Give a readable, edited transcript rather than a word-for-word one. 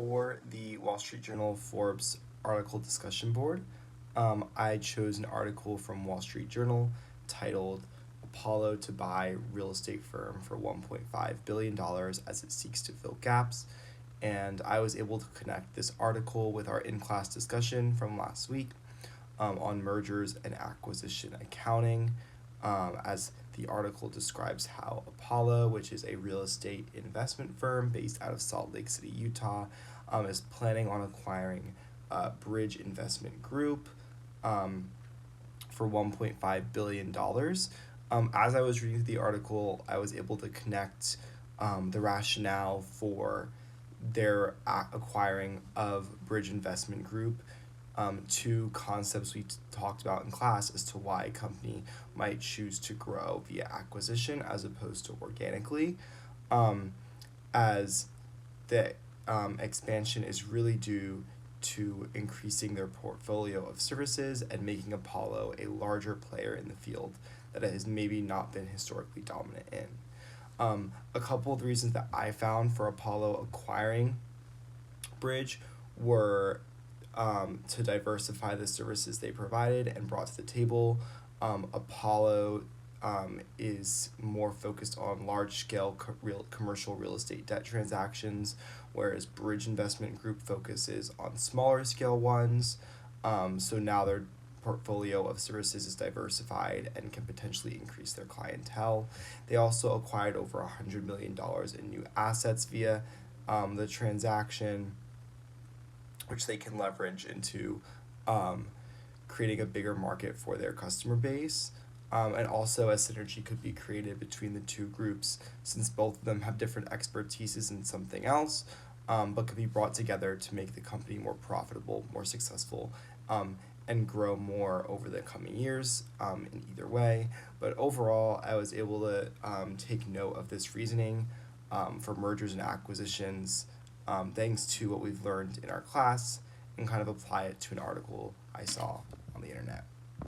For the Wall Street Journal Forbes article discussion board, I chose an article from Wall Street Journal titled Apollo to buy real estate firm for $1.5 billion as it seeks to fill gaps. And I was able to connect this article with our in class discussion from last week on mergers and acquisition accounting, as the article describes how Apollo, which is a real estate investment firm based out of Salt Lake City, Utah, is planning on acquiring Bridge Investment Group for $1.5 billion. As I was reading the article, I was able to connect the rationale for their acquiring of Bridge Investment Group to concepts we talked about in class as to why a company might choose to grow via acquisition as opposed to organically, as the expansion is really due to increasing their portfolio of services and making Apollo a larger player in the field that it has maybe not been historically dominant in. A couple of the reasons that I found for Apollo acquiring Bridge were to diversify the services they provided and brought to the table. Apollo is more focused on large-scale commercial real estate debt transactions, whereas Bridge Investment Group focuses on smaller-scale ones. So now their portfolio of services is diversified and can potentially increase their clientele. They also acquired over $100 million in new assets via the transaction, which they can leverage into creating a bigger market for their customer base. And also a synergy could be created between the two groups since both of them have different expertises in something else, but could be brought together to make the company more profitable, more successful, and grow more over the coming years in either way. But overall, I was able to take note of this reasoning for mergers and acquisitions, thanks to what we've learned in our class, and kind of apply it to an article I saw on the internet.